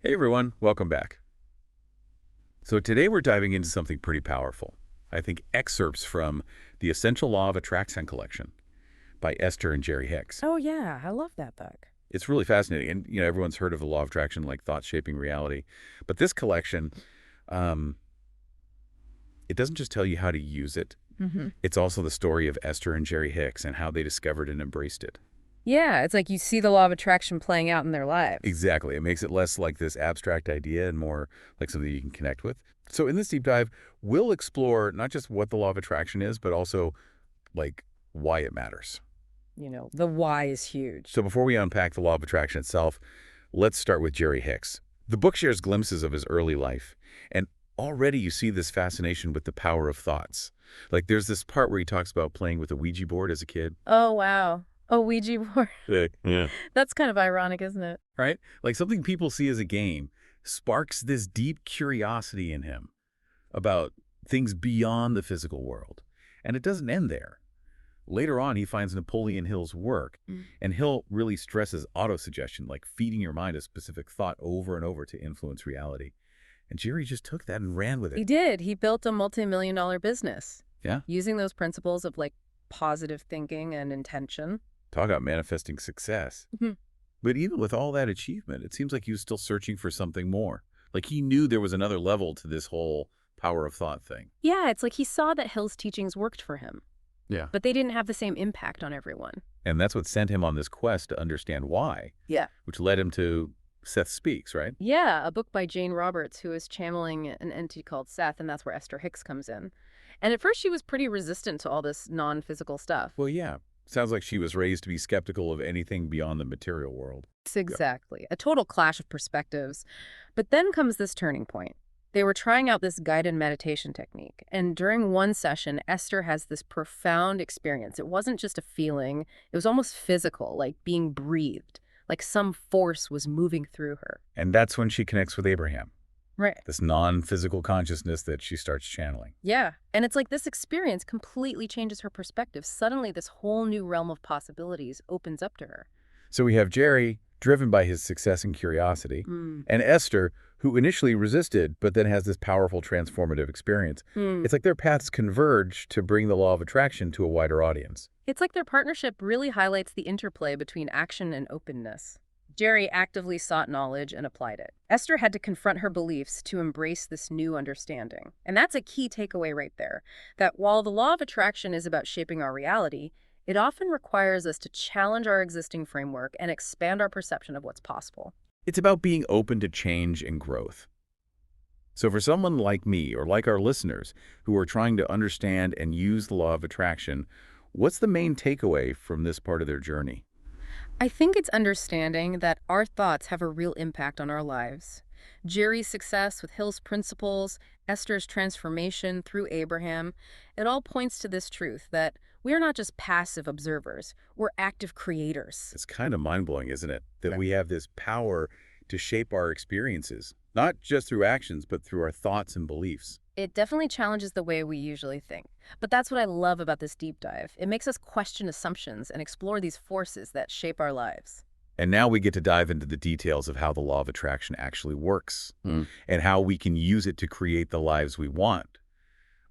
Hey everyone, welcome back. So today we're diving into something pretty powerful. I think excerpts from The Essential Law of Attraction collection by Esther and Jerry Hicks. Oh, yeah, I love that book. It's really fascinating. And, everyone's heard of the law of attraction, like thought shaping reality. But this collection, um, it doesn't just tell you how to use it. Hmm. It's also the story of Esther and Jerry Hicks and how they discovered and embraced it. Yeah, it's like you see the law of attraction playing out in their lives. Exactly. It makes it less like this abstract idea and more like something you can connect with. So in this deep dive, we'll explore not just what the law of attraction is, but also like why it matters. The why is huge. So before we unpack the law of attraction itself, let's start with Jerry Hicks. The book shares glimpses of his early life, and already you see this fascination with the power of thoughts. Like there's this part where he talks about playing with a Ouija board as a kid. Oh, wow. Oh, Ouija board. Yeah. That's kind of ironic, isn't it? Right? Like something people see as a game sparks this deep curiosity in him about things beyond the physical world. And it doesn't end there. Later on, he finds Napoleon Hill's work, Mm. and Hill really stresses autosuggestion, like feeding your mind a specific thought over and over to influence reality. And Jerry just took that and ran with He it. did. He built a multi-million-dollar business Yeah? using those principles of positive thinking and intention. Talk about manifesting success. Mhm. But even with all that achievement, it seems like he was still searching for something more. Like he knew there was another level to this whole power of thought thing. Yeah, it's like he saw that Hill's teachings worked for him, Yeah. but they didn't have the same impact on everyone. And that's what sent him on this quest to understand why, Yeah. which led him to Seth Speaks, right? Yeah, a book by Jane Roberts, who is channeling an entity called Seth, and that's where Esther Hicks comes in. And at first she was pretty resistant to all this non-physical stuff. Well, yeah. Sounds like she was raised to be skeptical of anything beyond the material world. Exactly. A total clash of perspectives. But then comes this turning point. They were trying out this guided meditation technique, and during one session, Esther has this profound experience. It wasn't just a feeling, it was almost physical, like being breathed, like some force was moving through her. And that's when she connects with Abraham, Right. this non-physical consciousness that she starts channeling. Yeah. And it's like this experience completely changes her perspective. Suddenly, this whole new realm of possibilities opens up to her. So we have Jerry, driven by his success and curiosity, and Esther, who initially resisted, but then has this powerful transformative experience. Mm. It's like their paths converge to bring the law of attraction to a wider audience. It's like their partnership really highlights the interplay between action and openness. Jerry actively sought knowledge and applied it. Esther had to confront her beliefs to embrace this new understanding. And that's a key takeaway right there, that while the law of attraction is about shaping our reality, it often requires us to challenge our existing framework and expand our perception of what's possible. It's about being open to change and growth. So for someone like me or like our listeners who are trying to understand and use the law of attraction, what's the main takeaway from this part of their journey? I think it's understanding that our thoughts have a real impact on our lives. Jerry's success with Hill's principles, Esther's transformation through Abraham, it all points to this truth that we're not just passive observers, we're active creators. It's kind of mind-blowing, isn't it? That Right. we have this power to shape our experiences, not just through actions, but through our thoughts and beliefs. It definitely challenges the way we usually think. But that's what I love about this deep dive. It makes us question assumptions and explore these forces that shape our lives. And now we get to dive into the details of how the law of attraction actually works and how we can use it to create the lives we want.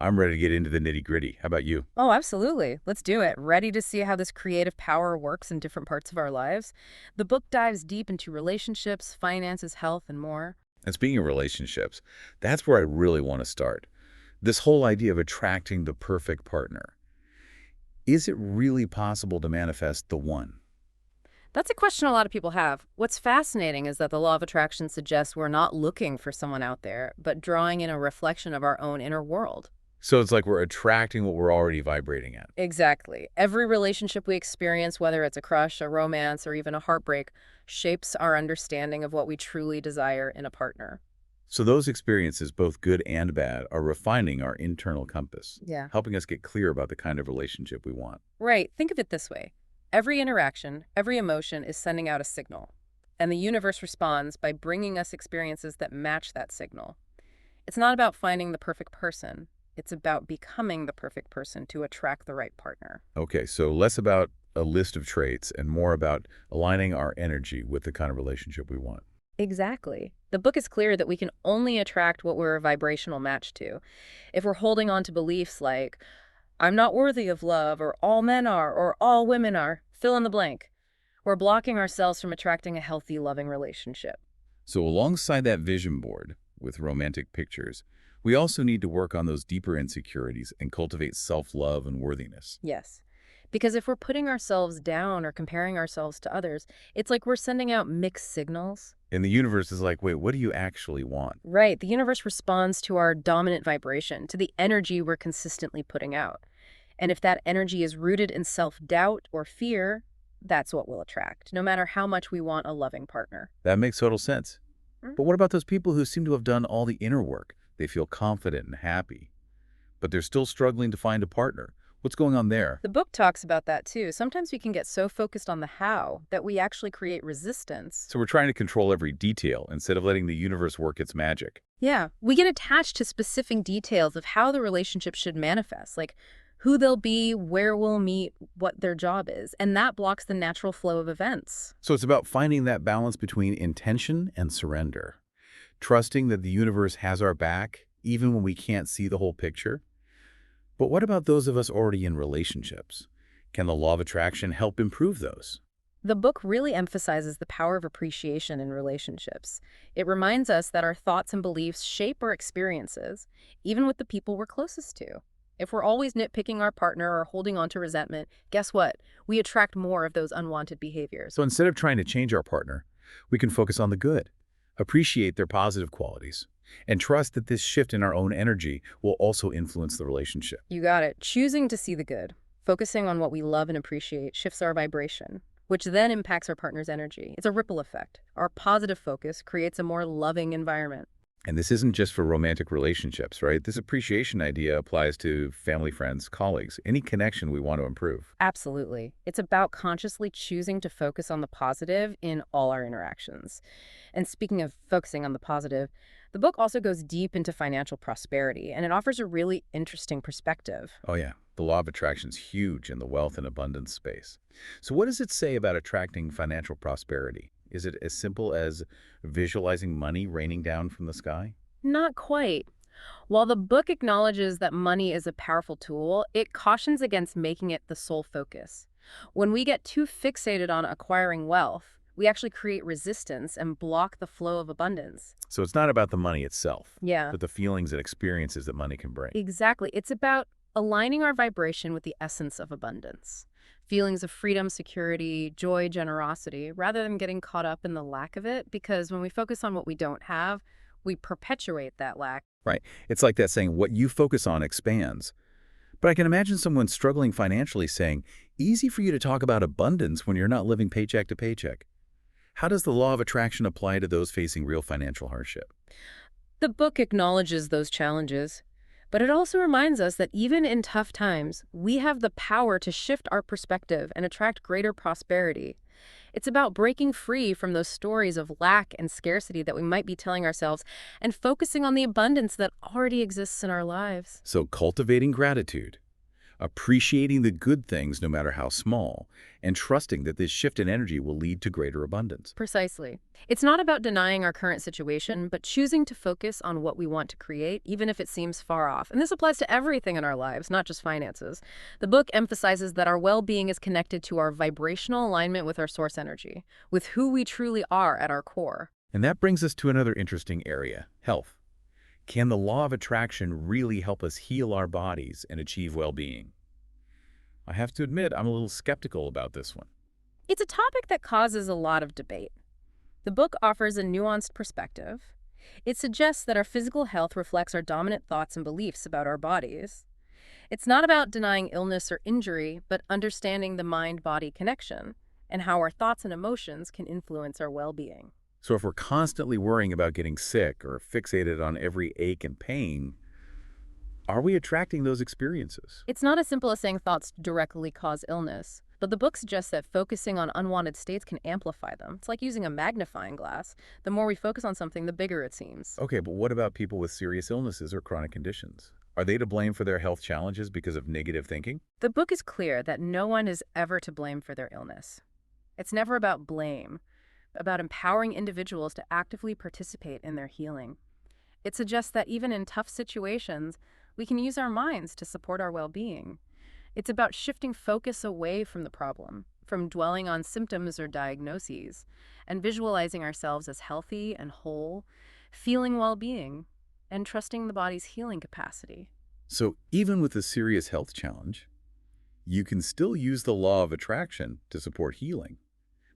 I'm ready to get into the nitty-gritty. How about you? Oh, absolutely. Let's do it. Ready to see how this creative power works in different parts of our lives? The book dives deep into relationships, finances, health, and more. And speaking of relationships, that's where I really want to start. This whole idea of attracting the perfect partner. Is it really possible to manifest the one? That's a question a lot of people have. What's fascinating is that the law of attraction suggests we're not looking for someone out there, but drawing in a reflection of our own inner world. So it's like we're attracting what we're already vibrating at. Exactly. Every relationship we experience, whether it's a crush, a romance, or even a heartbreak, shapes our understanding of what we truly desire in a partner. So those experiences, both good and bad, are refining our internal compass, Yeah. helping us get clear about the kind of relationship we want. Right. Think of it this way. Every interaction, every emotion is sending out a signal, and the universe responds by bringing us experiences that match that signal. It's not about finding the perfect person. It's about becoming the perfect person to attract the right partner. Okay, so less about a list of traits and more about aligning our energy with the kind of relationship we want. Exactly. The book is clear that we can only attract what we're a vibrational match to. If we're holding on to beliefs like, I'm not worthy of love, or all men are, or all women are, fill in the blank, we're blocking ourselves from attracting a healthy, loving relationship. So alongside that vision board with romantic pictures, we also need to work on those deeper insecurities and cultivate self-love and worthiness. Yes. Because if we're putting ourselves down or comparing ourselves to others, it's like we're sending out mixed signals. And the universe is like, wait, what do you actually want? Right. The universe responds to our dominant vibration, to the energy we're consistently putting out. And if that energy is rooted in self-doubt or fear, that's what we'll attract, no matter how much we want a loving partner. That makes total sense. Mm. But what about those people who seem to have done all the inner work? They feel confident and happy, but they're still struggling to find a partner. What's going on there? The book talks about that too. Sometimes we can get so focused on the how that we actually create resistance. So we're trying to control every detail instead of letting the universe work its magic. Yeah, we get attached to specific details of how the relationship should manifest, like who they'll be, where we'll meet, what their job is, and that blocks the natural flow of events. So it's about finding that balance between intention and surrender, trusting that the universe has our back even when we can't see the whole picture. But what about those of us already in relationships? Can the law of attraction help improve those? The book really emphasizes the power of appreciation in relationships. It reminds us that our thoughts and beliefs shape our experiences, even with the people we're closest to. If we're always nitpicking our partner or holding on to resentment, guess what? We attract more of those unwanted behaviors. So instead of trying to change our partner, we can focus on the good, appreciate their positive qualities, and trust that this shift in our own energy will also influence the relationship. You got it. Choosing to see the good, focusing on what we love and appreciate, shifts our vibration, which then impacts our partner's energy. It's a ripple effect. Our positive focus creates a more loving environment. And this isn't just for romantic relationships, right? This appreciation idea applies to family, friends, colleagues, any connection we want to improve. Absolutely. It's about consciously choosing to focus on the positive in all our interactions. And speaking of focusing on the positive, the book also goes deep into financial prosperity, and it offers a really interesting perspective. Oh yeah, the law of attraction is huge in the wealth and abundance space. So what does it say about attracting financial prosperity? Is it as simple as visualizing money raining down from the sky? Not quite. While the book acknowledges that money is a powerful tool, it cautions against making it the sole focus. When we get too fixated on acquiring wealth, we actually create resistance and block the flow of abundance. So it's not about the money itself, Yeah, but the feelings and experiences that money can bring. exactly. It's about aligning our vibration with the essence of abundance. Feelings of freedom, security, joy, generosity, rather than getting caught up in the lack of it, because when we focus on what we don't have, we perpetuate that lack. Right. It's like that saying, what you focus on expands. But I can imagine someone struggling financially saying, easy for you to talk about abundance when you're not living paycheck to paycheck. How does the law of attraction apply to those facing real financial hardship? The book acknowledges those challenges, but it also reminds us that even in tough times, we have the power to shift our perspective and attract greater prosperity. It's about breaking free from those stories of lack and scarcity that we might be telling ourselves and focusing on the abundance that already exists in our lives. So cultivating gratitude, appreciating the good things no matter how small, and trusting that this shift in energy will lead to greater abundance. Precisely. It's not about denying our current situation, but choosing to focus on what we want to create, even if it seems far off. And this applies to everything in our lives, not just finances. The book emphasizes that our well-being is connected to our vibrational alignment with our source energy, with who we truly are at our core. And that brings us to another interesting area, health. Can the law of attraction really help us heal our bodies and achieve well-being? I have to admit, I'm a little skeptical about this one. It's a topic that causes a lot of debate. The book offers a nuanced perspective. It suggests that our physical health reflects our dominant thoughts and beliefs about our bodies. It's not about denying illness or injury, but understanding the mind-body connection and how our thoughts and emotions can influence our well-being. So if we're constantly worrying about getting sick or fixated on every ache and pain, are we attracting those experiences? It's not as simple as saying thoughts directly cause illness, but the book suggests that focusing on unwanted states can amplify them. It's like using a magnifying glass. The more we focus on something, the bigger it seems. Okay, but what about people with serious illnesses or chronic conditions? Are they to blame for their health challenges because of negative thinking? The book is clear that no one is ever to blame for their illness. It's never about blame, about empowering individuals to actively participate in their healing. It suggests that even in tough situations, we can use our minds to support our well-being. It's about shifting focus away from the problem, from dwelling on symptoms or diagnoses, and visualizing ourselves as healthy and whole, feeling well-being, and trusting the body's healing capacity. So even with a serious health challenge, you can still use the law of attraction to support healing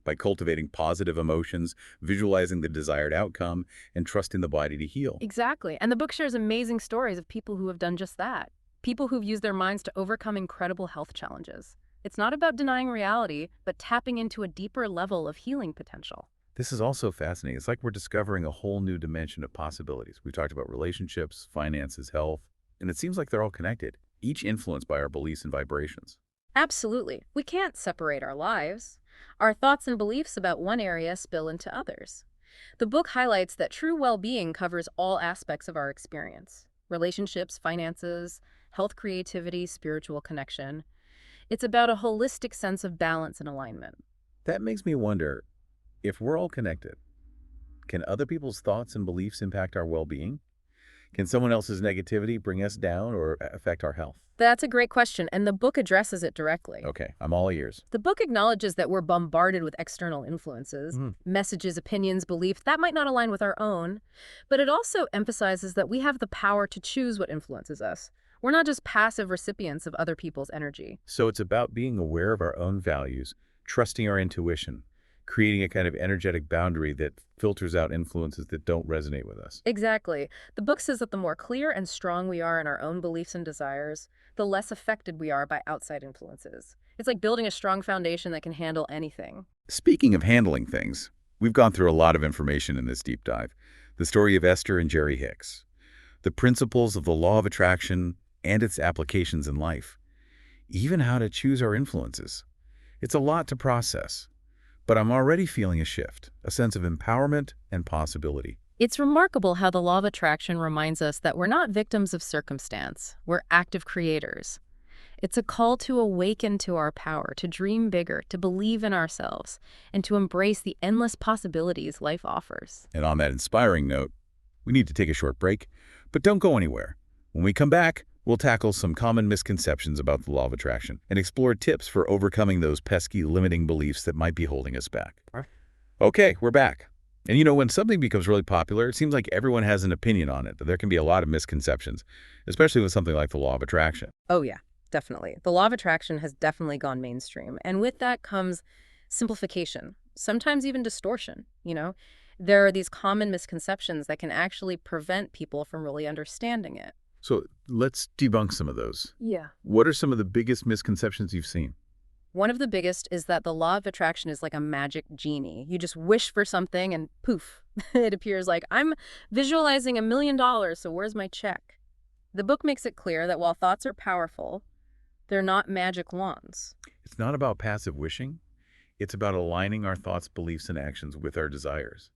by cultivating positive emotions, visualizing the desired outcome, and trusting the body to heal. Exactly. And the book shares amazing stories of people who have done just that. People who've used their minds to overcome incredible health challenges. It's not about denying reality, but tapping into a deeper level of healing potential. This is also fascinating. It's like we're discovering a whole new dimension of possibilities. We talked about relationships, finances, health, and it seems like they're all connected, each influenced by our beliefs and vibrations. Absolutely. We can't separate our lives. Our thoughts and beliefs about one area spill into others. The book highlights that true well-being covers all aspects of our experience: relationships, finances, health, creativity, spiritual connection. It's about a holistic sense of balance and alignment. That makes me wonder, if we're all connected, can other people's thoughts and beliefs impact our well-being? Can someone else's negativity bring us down or affect our health? That's a great question, and the book addresses it directly. Okay, I'm all ears. The book acknowledges that we're bombarded with external influences, messages, opinions, beliefs that might not align with our own, but it also emphasizes that we have the power to choose what influences us. We're not just passive recipients of other people's energy. So it's about being aware of our own values, trusting our intuition, creating a kind of energetic boundary that filters out influences that don't resonate with us. Exactly. The book says that the more clear and strong we are in our own beliefs and desires, the less affected we are by outside influences. It's like building a strong foundation that can handle anything. Speaking of handling things, we've gone through a lot of information in this deep dive. The story of Esther and Jerry Hicks, the principles of the law of attraction and its applications in life, even how to choose our influences. It's a lot to process, but I'm already feeling a shift, a sense of empowerment and possibility. It's remarkable how the law of attraction reminds us that we're not victims of circumstance. We're active creators. It's a call to awaken to our power, to dream bigger, to believe in ourselves, and to embrace the endless possibilities life offers. And on that inspiring note, we need to take a short break, but don't go anywhere. When we come back, we'll tackle some common misconceptions about the law of attraction and explore tips for overcoming those pesky limiting beliefs that might be holding us back. Okay, we're back. And you know, when something becomes really popular, it seems like everyone has an opinion on it. There can be a lot of misconceptions, especially with something like the law of attraction. Oh yeah, definitely. The law of attraction has definitely gone mainstream. And with that comes simplification, sometimes even distortion, There are these common misconceptions that can actually prevent people from really understanding it. So let's debunk some of those. Yeah. What are some of the biggest misconceptions you've seen? One of the biggest is that the law of attraction is like a magic genie. You just wish for something and poof, it appears. Like, I'm visualizing $1 million, so where's my check? The book makes it clear that while thoughts are powerful, they're not magic wands. It's not about passive wishing. It's about aligning our thoughts, beliefs, and actions with our desires,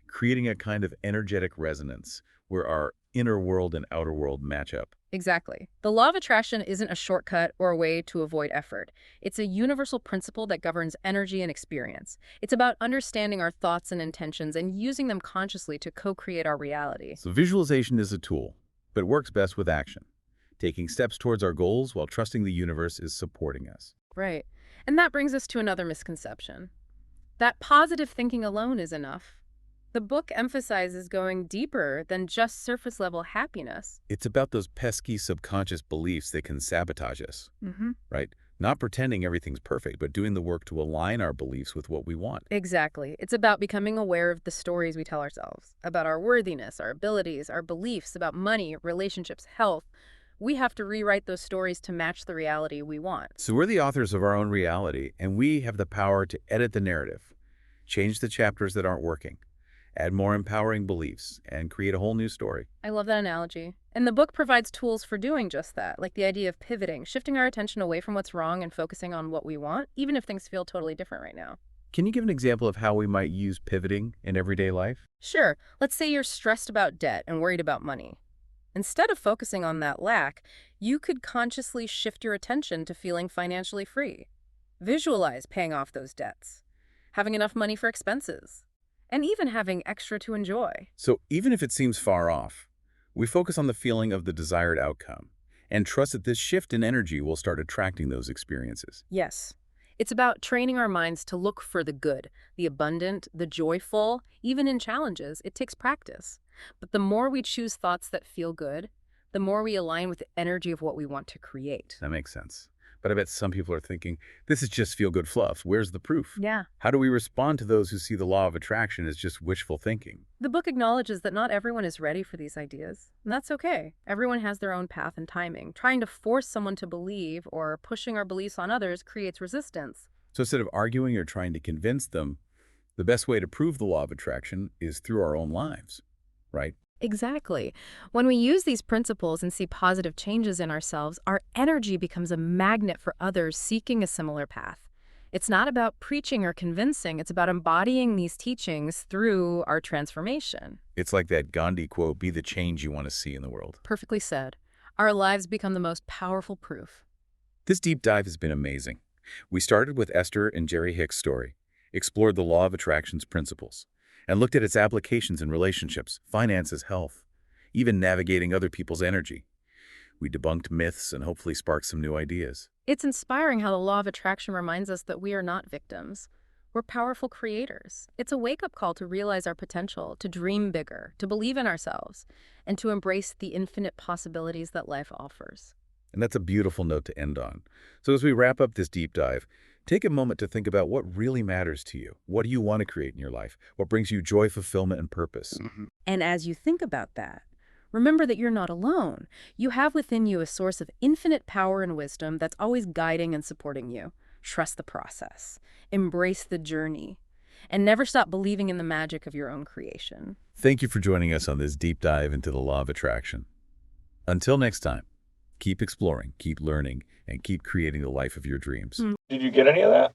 creating a kind of energetic resonance where our inner world and outer world match up. Exactly. The law of attraction isn't a shortcut or a way to avoid effort. It's a universal principle that governs energy and experience. It's about understanding our thoughts and intentions and using them consciously to co-create our reality. So visualization is a tool, but it works best with action, taking steps towards our goals while trusting the universe is supporting us. Right. And that brings us to another misconception, that positive thinking alone is enough. The book emphasizes going deeper than just surface-level happiness. It's about those pesky subconscious beliefs that can sabotage us, right? Not pretending everything's perfect, but doing the work to align our beliefs with what we want. Exactly. It's about becoming aware of the stories we tell ourselves, about our worthiness, our abilities, our beliefs, about money, relationships, health. We have to rewrite those stories to match the reality we want. So we're the authors of our own reality, and we have the power to edit the narrative, change the chapters that aren't working, add more empowering beliefs, and create a whole new story. I love that analogy. And the book provides tools for doing just that, like the idea of pivoting, shifting our attention away from what's wrong and focusing on what we want, even if things feel totally different right now. Can you give an example of how we might use pivoting in everyday life? Sure. Let's say you're stressed about debt and worried about money. Instead of focusing on that lack, you could consciously shift your attention to feeling financially free. Visualize paying off those debts. having enough money for expenses, and even having extra to enjoy. So even if it seems far off, we focus on the feeling of the desired outcome and trust that this shift in energy will start attracting those experiences. Yes. It's about training our minds to look for the good, the abundant, the joyful. Even in challenges, it takes practice. But the more we choose thoughts that feel good, the more we align with the energy of what we want to create. That makes sense. But I bet some people are thinking, this is just feel-good fluff. Where's the proof? Yeah. How do we respond to those who see the law of attraction as just wishful thinking? The book acknowledges that not everyone is ready for these ideas, and that's okay. Everyone has their own path and timing. Trying to force someone to believe or pushing our beliefs on others creates resistance. So instead of arguing or trying to convince them, the best way to prove the law of attraction is through our own lives, right? Exactly. When we use these principles and see positive changes in ourselves, our energy becomes a magnet for others seeking a similar path. It's not about preaching or convincing, it's about embodying these teachings through our transformation. It's like that Gandhi quote, be the change you want to see in the world. Perfectly said. Our lives become the most powerful proof. This deep dive has been amazing. We started with Esther and Jerry Hicks' story, explored the law of attraction's principles, and looked at its applications in relationships, finances, health, even navigating other people's energy. We debunked myths and hopefully sparked some new ideas. It's inspiring how the law of attraction reminds us that we are not victims. We're powerful creators. It's a wake-up call to realize our potential, to dream bigger, to believe in ourselves, and to embrace the infinite possibilities that life offers. And that's a beautiful note to end on. So as we wrap up this deep dive, take a moment to think about what really matters to you. What do you want to create in your life? What brings you joy, fulfillment, and purpose? And as you think about that, remember that you're not alone. You have within you a source of infinite power and wisdom that's always guiding and supporting you. Trust the process. Embrace the journey. And never stop believing in the magic of your own creation. Thank you for joining us on this deep dive into the law of attraction. Until next time, keep exploring, keep learning, and keep creating the life of your dreams. Did you get any of that?